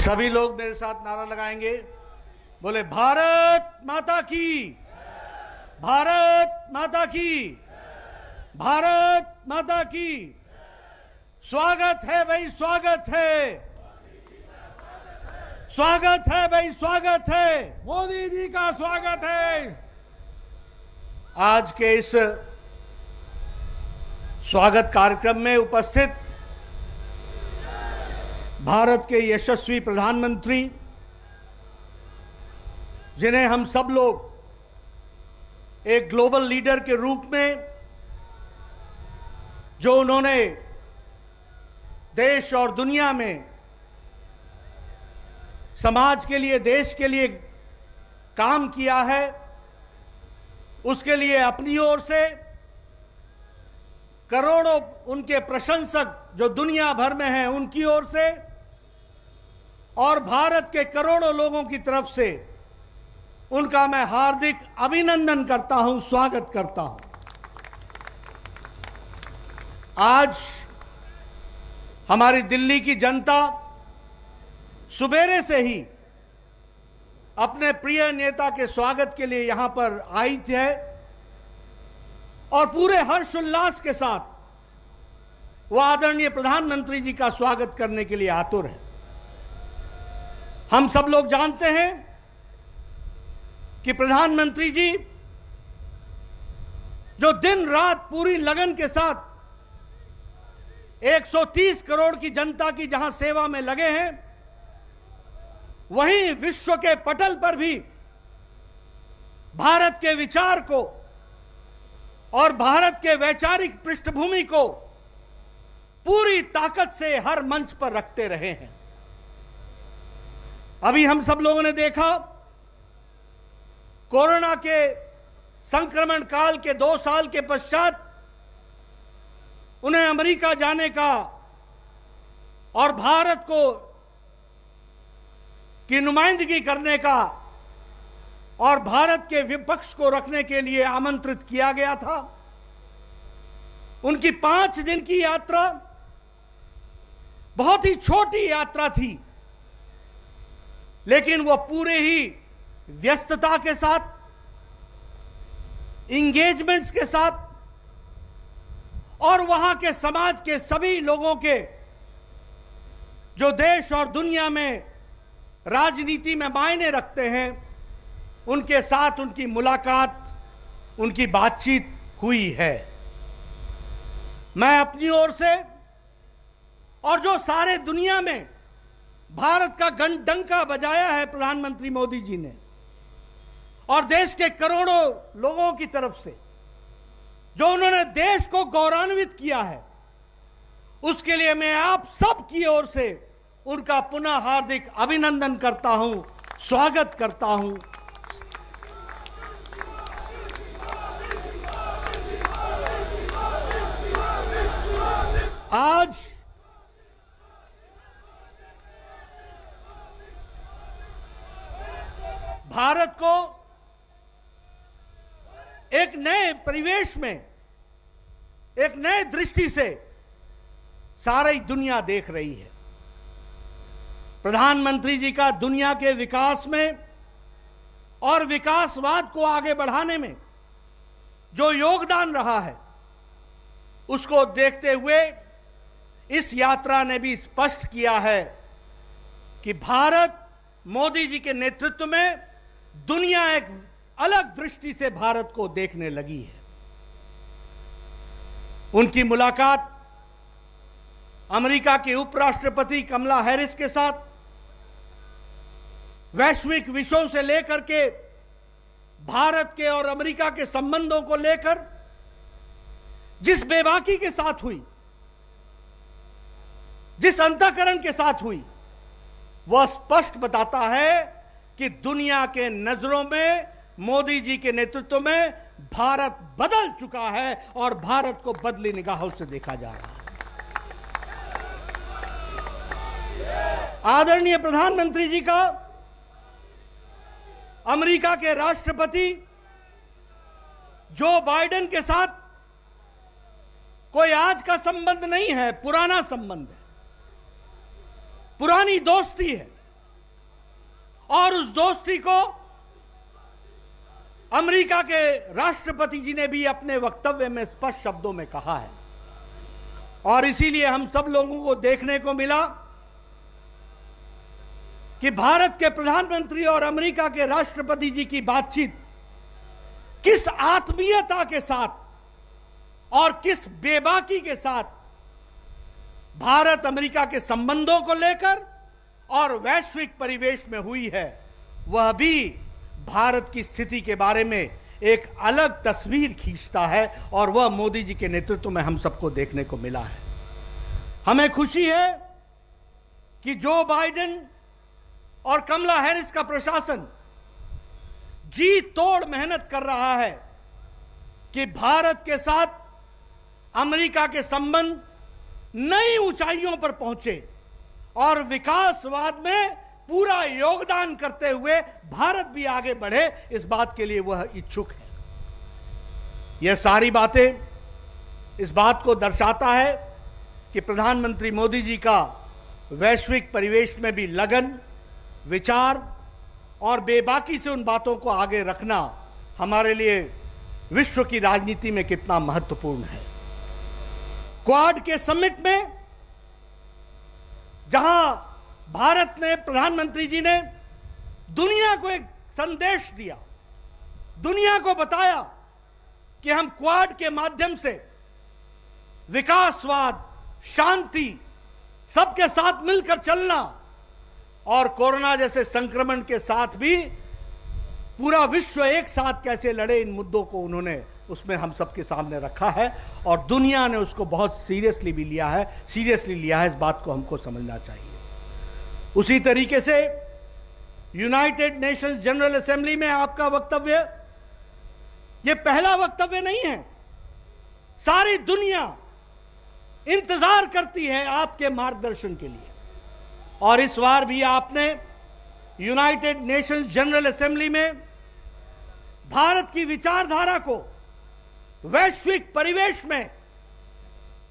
सभी लोग मेरे साथ नारा लगाएंगे, बोले भारत माता की, भारत माता की, भारत माता की। स्वागत है भाई, स्वागत है, स्वागत है भाई, स्वागत है, मोदी जी का स्वागत है। आज के इस स्वागत कार्यक्रम में उपस्थित भारत के यशस्वी प्रधानमंत्री, जिन्हें हम सब लोग एक ग्लोबल लीडर के रूप में, जो उन्होंने देश और दुनिया में समाज के लिए, देश के लिए काम किया है, उसके लिए अपनी ओर से करोड़ों उनके प्रशंसक जो दुनिया भर में हैं उनकी ओर से, और भारत के करोड़ों लोगों की तरफ से उनका मैं हार्दिक अभिनंदन करता हूं, स्वागत करता हूं। आज हमारी दिल्ली की जनता सुबेरे से ही अपने प्रिय नेता के स्वागत के लिए यहां पर आई है और पूरे हर्षोल्लास के साथ वो आदरणीय प्रधानमंत्री जी का स्वागत करने के लिए आतुर है। हम सब लोग जानते हैं कि प्रधानमंत्री जी जो दिन रात पूरी लगन के साथ 130 करोड़ की जनता की जहां सेवा में लगे हैं, वहीं विश्व के पटल पर भी भारत के विचार को और भारत के वैचारिक पृष्ठभूमि को पूरी ताकत से हर मंच पर रखते रहे हैं। अभी हम सब लोगों ने देखा, कोरोना के संक्रमण काल के 2 साल के पश्चात उन्हें अमेरिका जाने का और भारत को की नुमाइंदगी करने का और भारत के विपक्ष को रखने के लिए आमंत्रित किया गया था। उनकी 5 दिन की यात्रा बहुत ही छोटी यात्रा थी, लेकिन वो पूरे ही व्यस्तता के साथ, इंगेजमेंट्स के साथ और वहां के समाज के सभी लोगों के जो देश और दुनिया में राजनीति में मायने रखते हैं, उनके साथ उनकी मुलाकात, उनकी बातचीत हुई है। मैं अपनी ओर से और जो सारे दुनिया में भारत का डंका बजाया है प्रधानमंत्री मोदी जी ने, और देश के करोड़ों लोगों की तरफ से जो उन्होंने देश को गौरवान्वित किया है, उसके लिए मैं आप सब की ओर से उनका पुनः हार्दिक अभिनंदन करता हूं, स्वागत करता हूं। आज भारत को एक नए परिवेश में, एक नए दृष्टि से सारी दुनिया देख रही है। प्रधानमंत्री जी का दुनिया के विकास में और विकासवाद को आगे बढ़ाने में जो योगदान रहा है, उसको देखते हुए इस यात्रा ने भी स्पष्ट किया है कि भारत मोदी जी के नेतृत्व में दुनिया एक अलग दृष्टि से भारत को देखने लगी है। उनकी मुलाकात अमेरिका के उपराष्ट्रपति कमला हैरिस के साथ वैश्विक विषयों से लेकर के भारत के और अमेरिका के संबंधों को लेकर जिस बेबाकी के साथ हुई, जिस अंतःकरण के साथ हुई, वह स्पष्ट बताता है कि दुनिया के नजरों में मोदी जी के नेतृत्व में भारत बदल चुका है और भारत को बदली निगाहों से देखा जा रहा है। आदरणीय प्रधानमंत्री जी का अमेरिका के राष्ट्रपति जो बाइडेन के साथ कोई आज का संबंध नहीं है, पुराना संबंध है, पुरानी दोस्ती है। और उस दोस्ती को अमेरिका के राष्ट्रपति जी ने भी अपने वक्तव्य में स्पष्ट शब्दों में कहा है। और इसीलिए हम सब लोगों को देखने को मिला कि भारत के प्रधानमंत्री और अमेरिका के राष्ट्रपति जी की बातचीत किस आत्मीयता के साथ और किस बेबाकी के साथ भारत अमेरिका के संबंधों को लेकर और वैश्विक परिवेश में हुई है, वह भी भारत की स्थिति के बारे में एक अलग तस्वीर खींचता है। और वह मोदी जी के नेतृत्व में हम सबको देखने को मिला है। हमें खुशी है कि जो बाइडेन और कमला हैरिस का प्रशासन जी तोड़ मेहनत कर रहा है कि भारत के साथ अमेरिका के संबंध नई ऊंचाइयों पर पहुंचे और विकासवाद में पूरा योगदान करते हुए भारत भी आगे बढ़े, इस बात के लिए वह इच्छुक है। यह सारी बातें इस बात को दर्शाता है कि प्रधानमंत्री मोदी जी का वैश्विक परिवेश में भी लगन, विचार और बेबाकी से उन बातों को आगे रखना हमारे लिए विश्व की राजनीति में कितना महत्वपूर्ण है। क्वाड के समिट में जहां भारत ने, प्रधानमंत्री जी ने दुनिया को एक संदेश दिया, दुनिया को बताया कि हम क्वाड के माध्यम से विकासवाद, शांति, सबके साथ मिलकर चलना और कोरोना जैसे संक्रमण के साथ भी पूरा विश्व एक साथ कैसे लड़े, इन मुद्दों को उन्होंने उसमें हम सबके सामने रखा है और दुनिया ने उसको बहुत सीरियसली लिया है। इस बात को हमको समझना चाहिए। उसी तरीके से यूनाइटेड नेशंस जनरल असेंबली में आपका वक्तव्य यह पहला वक्तव्य नहीं है। सारी दुनिया इंतजार करती है आपके मार्गदर्शन के लिए और इस बार भी आपने यूनाइटेड नेशंस जनरल असेंबली में भारत की विचारधारा को वैश्विक परिवेश में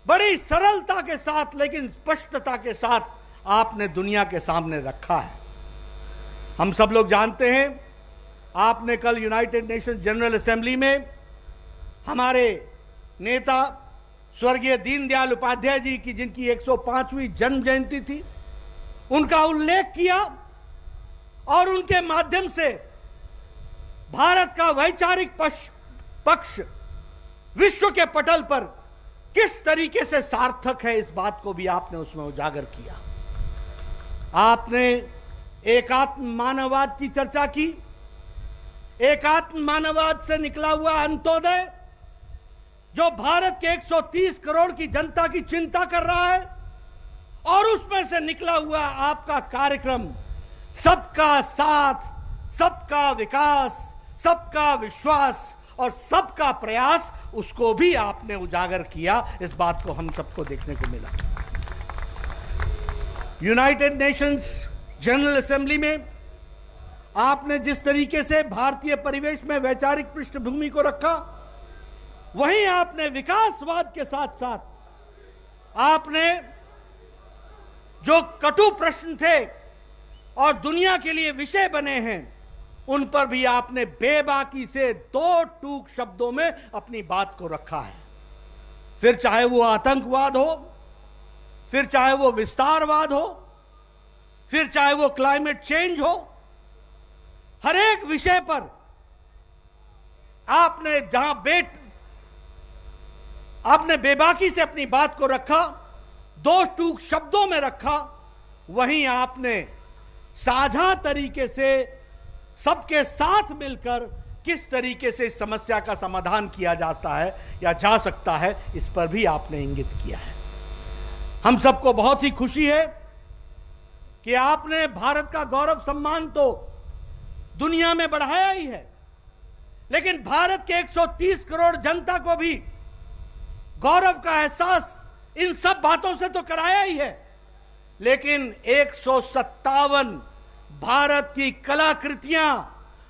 बड़ी सरलता के साथ लेकिन स्पष्टता के साथ आपने दुनिया के सामने रखा है। हम सब लोग जानते हैं, आपने कल यूनाइटेड नेशंस जनरल असेंबली में हमारे नेता स्वर्गीय दीनदयाल उपाध्याय जी की, जिनकी 105वीं जन्म जयंती थी, उनका उल्लेख किया और उनके माध्यम से भारत का वैचारिक पक्ष विश्व के पटल पर किस तरीके से सार्थक है, इस बात को भी आपने उसमें उजागर किया। आपने एकात्म मानववाद की चर्चा की। एकात्म मानववाद से निकला हुआ अंत्योदय जो भारत के 130 करोड़ की जनता की चिंता कर रहा है और उसमें से निकला हुआ आपका कार्यक्रम सबका साथ, सबका विकास, सबका विश्वास और सबका प्रयास, उसको भी आपने उजागर किया। इस बात को हम सबको देखने को मिला। यूनाइटेड नेशंस जनरल असेंबली में आपने जिस तरीके से भारतीय परिवेश में वैचारिक पृष्ठभूमि को रखा, वहीं आपने विकासवाद के साथ साथ आपने जो कटु प्रश्न थे और दुनिया के लिए विषय बने हैं, उन पर भी आपने बेबाकी से दो टूक शब्दों में अपनी बात को रखा है। फिर चाहे वो आतंकवाद हो, फिर चाहे वो विस्तारवाद हो, फिर चाहे वो क्लाइमेट चेंज हो, हर एक विषय पर आपने आपने बेबाकी से अपनी बात को रखा, दो टूक शब्दों में रखा। वहीं आपने साझा तरीके से सबके साथ मिलकर किस तरीके से इस समस्या का समाधान किया जाता है या जा सकता है, इस पर भी आपने इंगित किया है। हम सबको बहुत ही खुशी है कि आपने भारत का गौरव सम्मान तो दुनिया में बढ़ाया ही है, लेकिन भारत के 130 करोड़ जनता को भी गौरव का एहसास इन सब बातों से तो कराया ही है। लेकिन 157 भारत की कलाकृतियां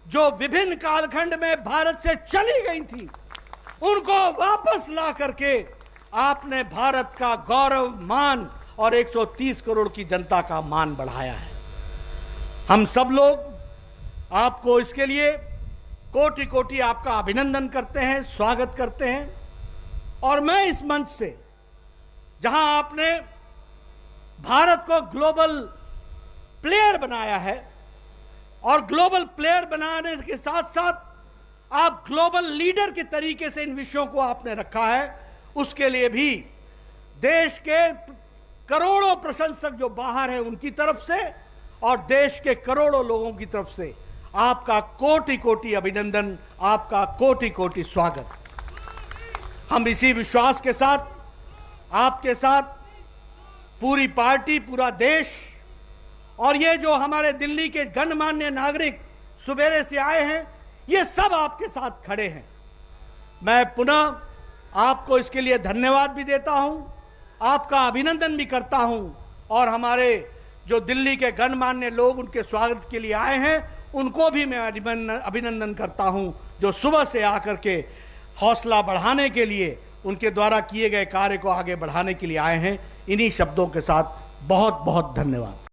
जो विभिन्न कालखंड में भारत से चली गई थी, उनको वापस ला करके आपने भारत का गौरव, मान और 130 करोड़ की जनता का मान बढ़ाया है। हम सब लोग आपको इसके लिए कोटि कोटि आपका अभिनंदन करते हैं, स्वागत करते हैं। और मैं इस मंच से, जहां आपने भारत को ग्लोबल प्लेयर बनाया है और ग्लोबल प्लेयर बनाने के साथ साथ आप ग्लोबल लीडर के तरीके से इन विषयों को आपने रखा है, उसके लिए भी देश के करोड़ों प्रशंसक जो बाहर हैं उनकी तरफ से और देश के करोड़ों लोगों की तरफ से आपका कोटि कोटि अभिनंदन, आपका कोटि कोटि स्वागत। हम इसी विश्वास के साथ आपके साथ पूरी पार्टी, पूरा देश और ये जो हमारे दिल्ली के गणमान्य नागरिक सुबेरे से आए हैं, ये सब आपके साथ खड़े हैं। मैं पुनः आपको इसके लिए धन्यवाद भी देता हूं, आपका अभिनंदन भी करता हूं और हमारे जो दिल्ली के गणमान्य लोग उनके स्वागत के लिए आए हैं उनको भी मैं अभिनंदन करता हूं, जो सुबह से आकर के हौसला बढ़ाने के लिए, उनके द्वारा किए गए कार्य को आगे बढ़ाने के लिए आए हैं। इन्हीं शब्दों के साथ बहुत बहुत धन्यवाद।